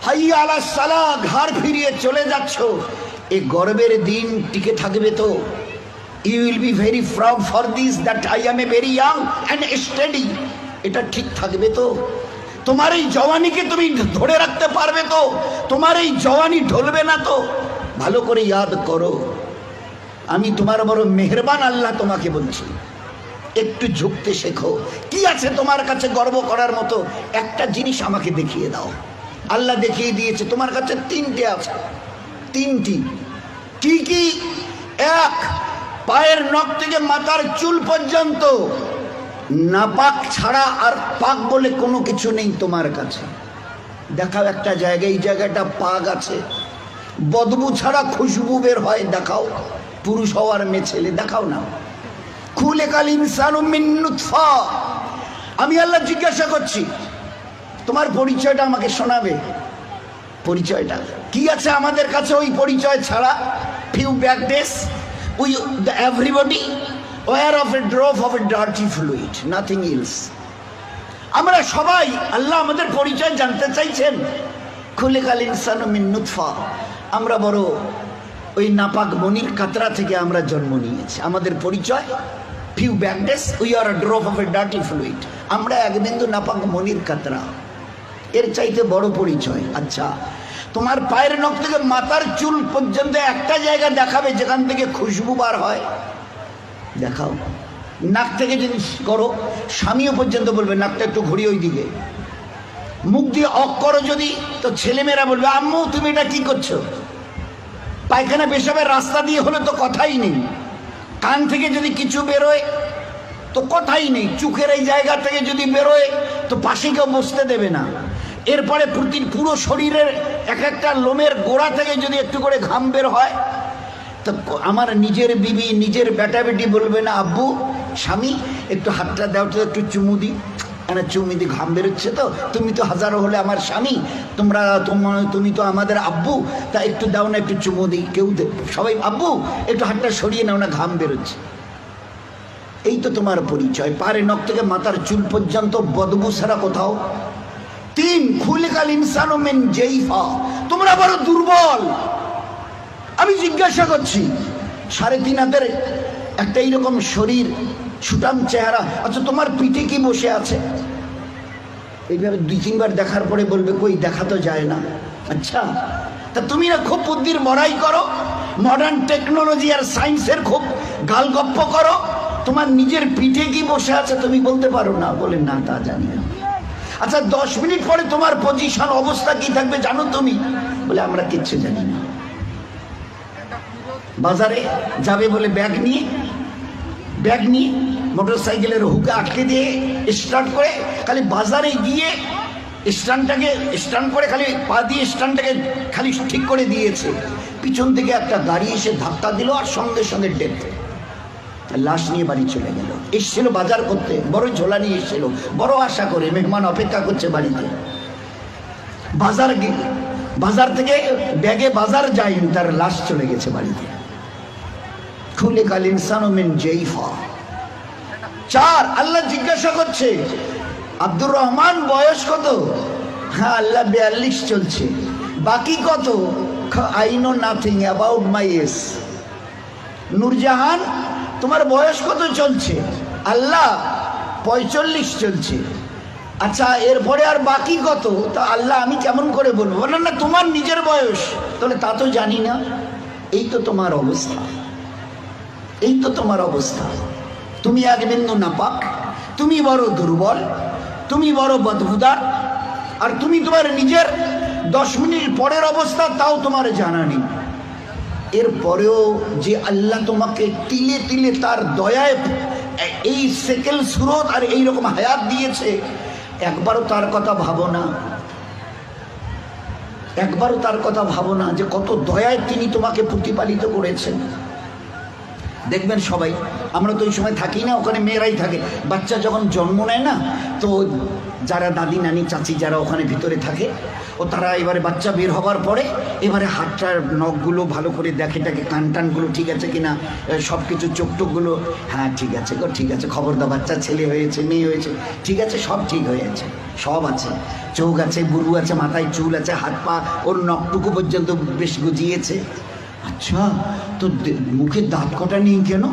হাইয়া আলাস সালাহ, ঘাড় ফিরিয়ে চলে যাচ্ছ, এই গর্বের দিন টিকে থাকবে তো? You will be very proud for this that I am a very young and steady. এটা ঠিক থাকবে তো? তোমার এই জওয়ানিকে তুমি ধরে রাখতে পারবে তো? তোমার এই জওয়ানি ঢলবে না তো? ভালো করে ইয়াদ করো, আমি তোমার বড় মেহেরবান আল্লাহ তোমাকে বলছি, একটু ঝুঁকতে শেখো। কি আছে তোমার কাছে গর্ব করার মতো? একটা জিনিস আমাকে দেখিয়ে দাও। আল্লাহ দেখিয়ে দিয়েছে তোমার কাছে তিনটে আছে, তিনটি। কি কি? এক, পায়ের নখ থেকে মাথার চুল পর্যন্ত নাপাক ছাড়া আর পাক বলে কোনো কিছু নেই তোমার কাছে। দেখাও একটা জায়গায়, এই জায়গাটা পাক আছে, বদবু ছাড়া খুশবু বের হয়, দেখাও। পুরুষ হওয়ার মেয়ে ছেলে, দেখাও না। খুলিকাল ইনসানু মিন নুতফা। আমি আল্লাহ জিজ্ঞাসা করছি, তোমার পরিচয়টা আমাকে শোনাবে। পরিচয়টা কি আছে আমাদের কাছে ওই পরিচয় ছাড়া? Few back days we everybody were of a drop of a dirty fluid, nothing else. আমরা সবাই, আল্লাহ আমাদের পরিচয় জানতে চাইছেন। খুলিকাল ইনসানু মিন নুতফা। আমরা বড় ওই নাপাক মনির কাতরা থেকে আমরা জন্ম নিয়েছি। আমাদের পরিচয় few back days we are a drop of a dirty fluid. আমরা এক বিন্দু নাপাক মনির কাতরা, এর চাইতে বড় পরিচয়। আচ্ছা, তোমার পায়ের নখ থেকে মাথার চুল পর্যন্ত একটা জায়গা দেখাবে যেখান থেকে খুশবু বার হয়, দেখাও। নাক থেকে যদি করো, স্বামীও পর্যন্ত বলবে নাকটা একটু ঘুরিয়ে ওই দিকে। মুখ দিয়ে অক করো যদি, তো ছেলেমেয়েরা বলবে আম্মু তুমি এটা কি করছো? পায়খানা পেশাবের রাস্তা দিয়ে হলে তো কথাই নেই। কান থেকে যদি কিছু বেরোয় তো কথাই নেই। চোখের এই জায়গা থেকে যদি বেরোয় তো পাশে কেউ বসতে দেবে না। এরপরে পুরো শরীরের এক একটা লোমের গোড়া থেকে যদি একটু করে ঘাম বের হয়, তো আমার নিজের বিবি, নিজের বেটা বেটি বলবে না আব্বু, স্বামী একটু হাতটা দাও তো, একটু চুমু দি। চুমু দি, ঘাম বেরোচ্ছে তো, তুমি তো হাজারো হলে আমার স্বামী, তুমি তো আমাদের আব্বু, তা একটু দাও না, একটু চুমু দিই। কেউ সবাই আব্বু একটু হাতটা সরিয়ে নাও না, ঘাম বেরোচ্ছে। এই তো তোমার পরিচয়। পারে নখ থেকে মাথার চুল পর্যন্ত বদবু ছাড়া কোথাও। তিন, খুলিকাল ইনসানু মিন জাইফা। তোমরা বড় দুর্বল। আমি জিজ্ঞাসা করছি, 3.5 হাতের একটা এইরকম শরীর, সুটাম চেহারা, আচ্ছা তোমার পিঠে কি বসে আছে? এইভাবে 2-3 বার দেখার পরে বলবে কই, দেখা তো যায় না। আচ্ছা, তা তুমি না খুব বুদ্ধির মরাই করো, মডার্ন টেকনোলজি আর সায়েন্সের খুব গালগপ্প করো, তোমার নিজের পিঠে কি বসে আছে তুমি বলতে পারো না? বলে না, তা জানি না। আচ্ছা 10 মিনিট পরে তোমার পজিশন, অবস্থা কি থাকবে জানো তুমি? বলে আমরা কিচ্ছু জানি না। বাজারে যাবে বলে ব্যাগ নিয়ে মোটর সাইকেলের হুকে আটকে দিয়ে স্টার্ট করে, খালি বাজারে গিয়ে স্ট্যান্ড করে খালি পা দিয়ে স্ট্যান্ডটাকে খালি ঠিক করে দিয়েছে, পিছন থেকে একটা গাড়ি এসে ধাক্কা দিল আর সঙ্গে সঙ্গে ডেথ। লাশ নিয়ে বাড়ি চলে গেল। এসছিল বাজার করতে, বড় ঝোলা নিয়ে এসছিল, বড় আশা করে মেহমান অপেক্ষা করছে বাড়িতে। বাজার থেকে ব্যাগে বাজার যায়নি, তার লাশ চলে গেছে বাড়িতে। খুলিকাল ইনসানু মিন জাইফা। 4, আল্লাহ জিজ্ঞাসা করছে আব্দুর রহমান বয়স কত? হ্যাঁ আল্লাহ 42 চলছে। বাকি কত? I know nothing about my age. Noorjahan তোমার বয়স কত চলছে? আল্লাহ 45 চলছে। আচ্ছা এরপরে আর বাকি কত? তা আল্লাহ আমি কেমন করে বলবো? বলেন না তোমার নিজের বয়স। তাহলে তা তো জানি না। এই তো তোমার অবস্থা, এই তো তোমার অবস্থা। তুমি এক বিন্দু নাপাক, তুমি বড় দুর্বল, তুমি বড় বদবুদার, আর তুমি তোমার নিজের 10 মিনিট পরের অবস্থা তাও তোমার জানা নেই। এরপরেও যে আল্লাহ তোমাকে তিলে তিলে তার দয়ায় এই সেকেল সুরত আর এইরকম হায়াত দিয়েছে, একবারও তার কথা ভাবো না। একবারও তার কথা ভাবো না যে কত দয়ায় তিনি তোমাকে প্রতিপালিত করেছেন। দেখবেন সবাই, আমরা তো ওই সময় থাকি না, ওখানে মেয়েরাই থাকে। বাচ্চা যখন জন্ম নেয় না, তো যারা দাদি নানি চাচি যারা ওখানে ভিতরে থাকে, ও তারা এবারে বাচ্চা বের হবার পরে এবারে হাতটার নখগুলো ভালো করে দেখে, কান টানগুলো ঠিক আছে কিনা, সব কিছু চোখ টোকগুলো, হ্যাঁ ঠিক আছে গো, ঠিক আছে, খবরদার বাচ্চা ছেলে হয়েছে মেয়ে হয়েছে, ঠিক আছে, সব ঠিক হয়ে আছে। সব আছে, চোখ আছে, বুরু আছে, মাথায় চুল আছে, হাত পা ওর নখটুকু পর্যন্ত বেশ গজিয়েছে। আচ্ছা, তো মুখে দাঁত কটা নেই কেন?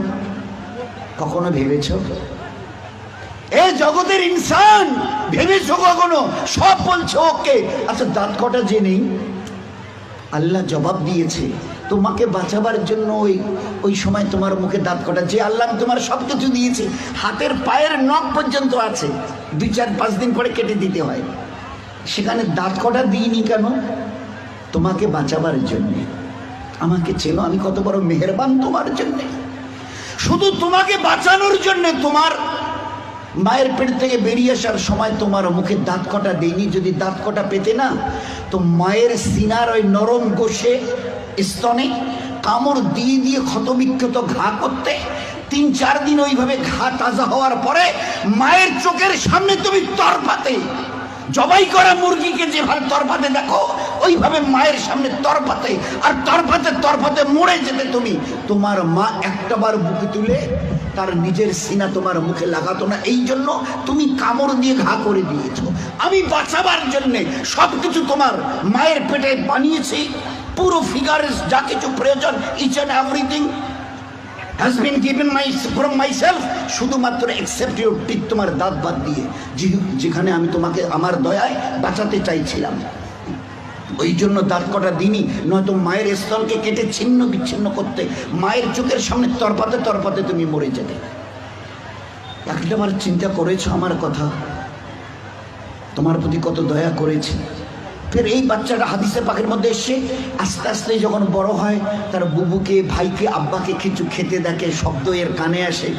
কখনো ভেবেছ? এ জগতের ইনসান, ভেবেছো কখনো? সব বলছো ওকে, আচ্ছা দাঁত কটা যে নেই? আল্লাহ জবাব দিয়েছে তোমাকে বাঁচাবার জন্য। ওই সময় তোমার মুখে দাঁত কটা, যে আল্লাহ তোমার সব কিছু দিয়েছে, হাতের পায়ের নখ পর্যন্ত আছে, 2-4-5 দিন পরে কেটে দিতে হয়, সেখানে দাঁত কটা দিইনি কেন? তোমাকে বাঁচাবার জন্যে। আমাকে চেনো, আমি কত বড় মেহেরবান তোমার জন্যে। শুধু তোমাকে বাঁচানোর জন্যে তোমার মায়ের পেট থেকে বেরিয়ে আসার সময় তোমার মুখে দাঁত কটা দেয়নি। যদি দাঁত কটা পেতে না, তো মায়ের সিনার ওই নরম গোশে স্তনে কামড় দিয়ে দিয়ে ক্ষতবিক্ষত ঘা করতে, 3-4 দিন ওইভাবে ঘা তাজা হওয়ার পরে মায়ের চোখের সামনে তুমি তরপাতে, জবাই করা মুরগিকে যেভাবে তরপাতে দেখো, ওইভাবে মায়ের সামনে তরপাতে, আর তরপাতে মরে যেতে তুমি। তোমার মা একটাবার বুকে তুলে তার নিজের সিনা তোমার মুখে লাগাতো না, এই জন্য তুমি কামড় দিয়ে ঘা করে দিয়েছো। আমি বাঁচাবার জন্যে সবকিছু তোমার মায়ের পেটে বানিয়েছি, পুরো ফিগারের যা কিছু প্রয়োজন, each and everything has been given from myself, শুধুমাত্র except your teeth, তোমার দাঁত বাদ দিয়ে, যেখানে আমি তোমাকে আমার দয়ায় বাঁচাতে চাইছিলাম, ওই জন্য দাঁত কটা দিনই, নয়তো মায়ের স্তনকে কেটে ছিন্ন বিচ্ছিন্ন করতে, মায়ের চোখের সামনে তরপাতে তুমি মরে যেতে। একটাবার চিন্তা করেছো আমার কথা? তোমার প্রতি কত দয়া করেছি। ফের এই বাচ্চাটা হাদিসে পাকের মধ্যে এসে আস্তে আস্তে যখন বড় হয়, তার বুবুকে, ভাইকে, আব্বাকে কিছু খেতে দেখে, শব্দ এর কানে আসে,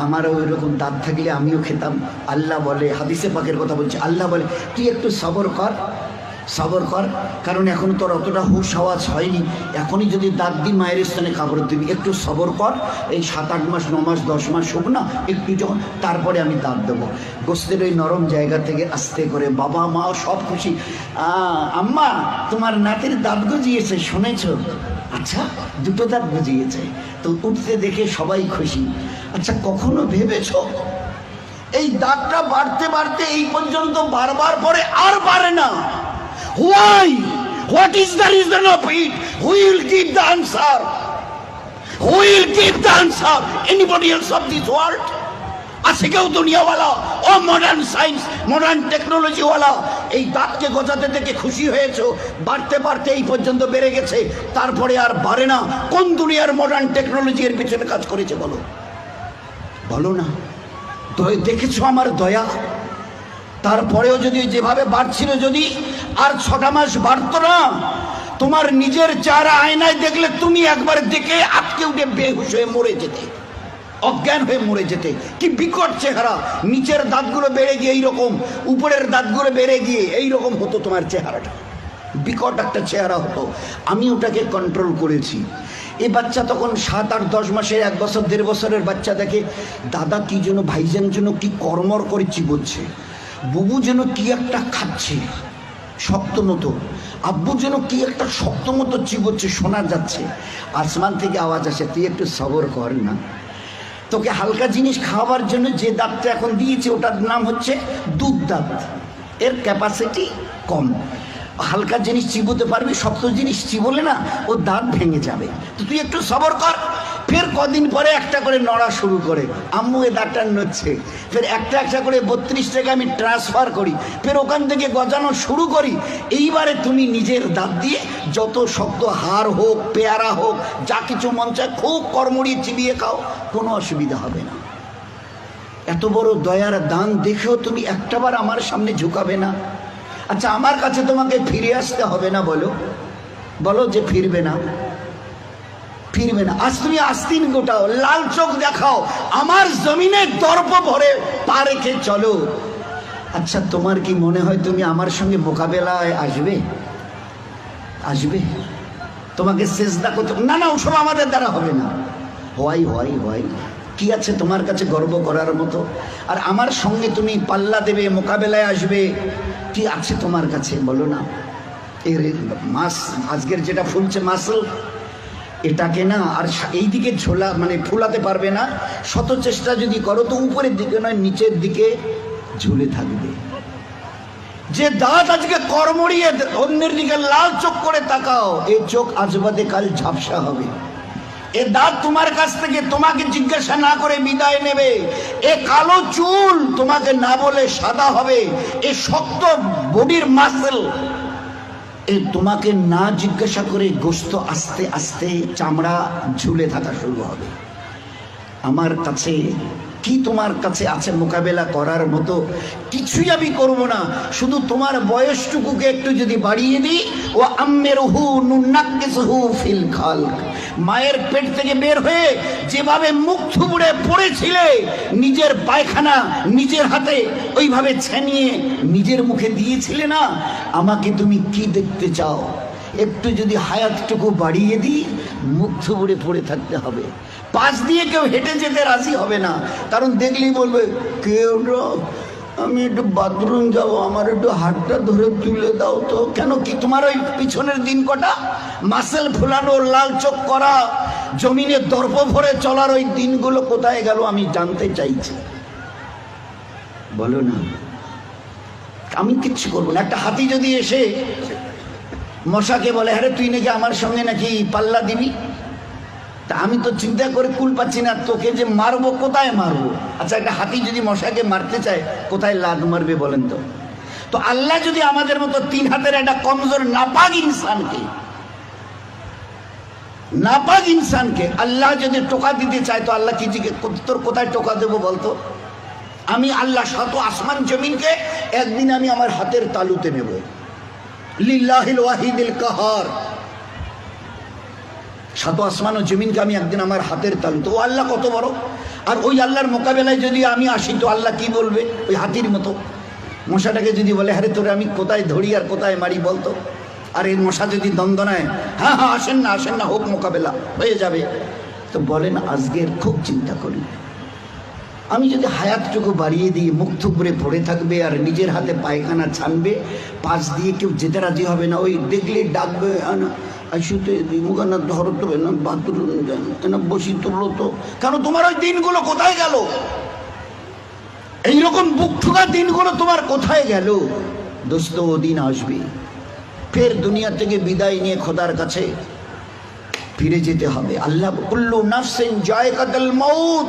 আমারও ওইরকম দাঁত থাকলে আমিও খেতাম। আল্লাহ বলে, হাদিসে পাকের কথা বলছে, আল্লাহ বলে তুই একটু সবর কর, কারণ এখন তোর অতটা হুশ আওয়াজ হয়নি, এখনই যদি দাঁত দি মায়ের স্থানে কাপড় দিবি, একটু সবর কর, এই 7-8 মাস 9 মাস 10 মাস হোক না, একটু যখন, তারপরে আমি দাঁত দেবো। গোস্তের ওই নরম জায়গা থেকে আস্তে করে বাবা মা সব খুশি, আম্মা তোমার নাতির দাঁত গজিয়েছে শুনেছ? আচ্ছা, 2টো দাঁত গজিয়েছে, তো উঠতে দেখে সবাই খুশি। আচ্ছা, কখনো ভেবেছ এই দাঁতটা বাড়তে এই পর্যন্ত বারবার পরে আর বাড়ে না? Why? What is the reason of it? Who will give the answer? Who will give the answer? Anybody else of this world? আছে কেউ দুনিয়াওয়ালা, ও মডার্ন সায়েন্স, মডার্ন টেকনোলজিওয়ালা, এই দাঁতকে গজাতে থেকে খুশি হয়েছো? বাড়তে এই পর্যন্ত বেড়ে গেছে, তারপরে আর বাড়ে না। কোন দুনিয়ার মডার্ন টেকনোলজি এর পিছনে কাজ করেছে বলো না? দেখেছো আমার দয়া? তারপরেও যদি যেভাবে বাড়ছিল, যদি আর 6টা মাস বাড়তো না, তোমার নিজের চেহারা আয়নায় দেখলে তুমি একবার দেখে আটকে উঠে বেহুশ হয়ে মরে যেতে, অজ্ঞান হয়ে মরে যেতে। কি বিকট চেহারা! নিচের দাঁতগুলো বেড়ে গিয়ে এইরকম, উপরের দাঁতগুলো বেড়ে গিয়ে এইরকম হতো তোমার চেহারাটা, বিকট একটা চেহারা হতো। আমি ওটাকে কন্ট্রোল করেছি। এই বাচ্চা তখন 7-8 10 মাসের, 1 বছর 1.5 বছরের বাচ্চা দেখে দাদা কি যেন, ভাইজান যেন কি কর্মর করে চিবোচ্ছে, বুবু যেন কি একটা খাচ্ছে শক্ত মতো, আব্বু যেন কি একটা শক্ত মতো চিবোচ্ছে, শোনা যাচ্ছে। আসমান থেকে আওয়াজ আসে, তুই একটু সবর কর না, তোকে হালকা জিনিস খাওয়াবার জন্য যে দাঁতটা এখন দিয়েছে ওটার নাম হচ্ছে দুধ দাঁত, এর ক্যাপাসিটি কম, হালকা জিনিস চিবোতে পারবি, শক্ত জিনিস চিবোলে না ও দাঁত ভেঙে যাবে, তো তুই একটু সবর কর। ফের কদিন পরে একটা করে নড়া শুরু করে, আম্মু এ দাঁতটা নড়ছে, ফের একটা করে 32 টাকা আমি ট্রান্সফার করি, ফের ওখান থেকে গজানো শুরু করি। এইবারে তুমি নিজের দাঁত দিয়ে যত শক্ত হাড় হোক, পেয়ারা হোক, যা কিছু মন চায় খুব কর্মড়িয়ে চিবিয়ে খাও, কোনো অসুবিধা হবে না। এত বড় দয়ার দান দেখেও তুমি একটাবার আমার সামনে ঝুঁকাবে না? আচ্ছা, আমার কাছে তোমাকে ফিরে আসতে হবে না? বলো যে ফিরবে না। আজ তুমি আস্তিন গোটাও, লাল চোখ দেখাও, আমার জমিনে দর্প ভরে পা রেখে চলো। আচ্ছা, তোমার কি মনে হয় তুমি আমার সঙ্গে মোকাবেলায় আসবে? তোমাকে সেজদা করতে না, ওসব আমাদের দ্বারা হবে না। হয় কি আছে তোমার কাছে গর্ব করার মতো? আর আমার সঙ্গে তুমি পাল্লা দেবে, মোকাবেলায় আসবে, কি আছে তোমার কাছে বলো না? এর মাস আজকের যেটা ফুলছে মাসল, এটাকে না আর এই দিকে ঝোলা মানে ফুলাতে পারবে না। শত চেষ্টা যদি করো তো উপরের দিকে নয়, নিচের দিকে ঝুলে থাকবে। যে দাঁত আজকে কর্মড়িয়ে অন্যের দিকে লাল চোখ করে তাকাও, এই চোখ আজ বাদে কাল ঝাপসা হবে। এ দাঁত তোমার কাছ থেকে তোমাকে জিজ্ঞাসা না করে বিদায় নেবে। এ কালো চুল তোমাকে না বলে সাদা হবে। এ শক্ত বডির মাসল এ তোমাকে না জিজ্ঞাসা করে গোশত আস্তে আস্তে চামড়া ঝুলে থাকা শুরু হবে। আমার কাছে কি তোমার কাছে আছে মোকাবেলা করার মতো? কিছুই আমি করব না, শুধু তোমার বয়সটুকুকে একটু যদি বাড়িয়ে দিই। ও আম্মেরহু নুনাক্কিসহু ফিল খালক, মায়ের পেট থেকে বের হয়ে যেভাবে মুখ থুবড়ে পড়েছিলে, নিজের পায়খানা নিজের হাতে ওইভাবে ছেনিয়ে নিজের মুখে দিয়েছিলে না, আমাকে তুমি কি দেখতে চাও? একটু যদি হায়াতটুকু বাড়িয়ে দিই, মুখ থুবড়ে পড়ে থাকতে হবে। পাশ দিয়ে কেউ হেঁটে যেতে রাজি হবে না, কারণ দেখলেই বলবে কেউ আমি একটু বাথরুম যাবো, আমার একটু হাতটা ধরে তুলে দাও তো। কেন কি তোমার ওই পিছনের দিন কটা মাসেল ফুলানো, লাল চোখ করা, জমিনে দর্প ভরে চলার ওই দিনগুলো কোথায় গেল আমি জানতে চাইছি। বলো না, আমি কিচ্ছু করবো না। একটা হাতি যদি এসে মশাকে বলে হ্যাঁ তুই নাকি আমার সঙ্গে নাকি পাল্লা দিবি, তা আমি তো চিন্তা করে কুল পাচ্ছি না, তোকে যে মারবো কোথায় মারবো। আচ্ছা, একটা হাতি যদি মশাকে মারতে চায় কোথায় লাদ মারবে বলেন তো? তো আল্লাহ যদি আমাদের মতো 3 হাতের একটা কমজোর নাপাক ইনসানকে আল্লাহ যদি টোকা দিতে চায়, তো আল্লাহ কি তোর কোথায় টোকা দেবো বলতো? আমি আল্লাহ শত আসমান জমিনকে একদিন আমি আমার হাতের তালুতে নেব। লিল্লাহিল ওয়াহিদিল কাহার, শত আসমান ও জমিনকে আমি একদিন আমার হাতের তালুতে। ও আল্লাহ কত বড়! আর ওই আল্লাহর মোকাবেলায় যদি আমি আসি, তো আল্লাহ কি বলবে? ওই হাতির মতো মশাটাকে যদি বলে হ্যাঁ তোরে আমি কোথায় ধরি আর কোথায় মারি বলতো? আর এই মশা যদি দ্বন্দ্বনায় হ্যাঁ হ্যাঁ আসেন না, হোক মোকাবেলা হয়ে যাবে। তো বলেন, আজকের খুব চিন্তা করি, আমি যদি হায়াতটুকু বাড়িয়ে দিই, মুখ থুবড়ে পড়ে থাকবে আর নিজের হাতে পায়খানা ছানবে, পাশ দিয়ে কেউ যেতে রাজি হবে না। ওই দেখলেই ডাকবে আসুতে মুখানা ধরো তো না, বাথরুম না বসি তুললো তো। কেন তোমার ওই দিনগুলো কোথায় গেল? এইরকম বুক ঠুকা দিনগুলো তোমার কোথায় গেল? দোস্ত, ও দিন আসবে, ফের দুনিয়া থেকে বিদায় নিয়ে খোদার কাছে ফিরে যেতে হবে। আল্লাহ কুল্লু নাফসিন যায়কাতুল মাউত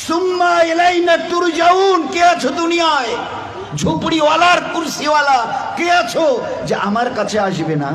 সুম্মা ইলাইনা তুরজাউন। কে আছো দুনিয়ায়? ঝুপড়িওয়ালার কুরসিওয়ালা কে আছো যে আমার কাছে আসবে না?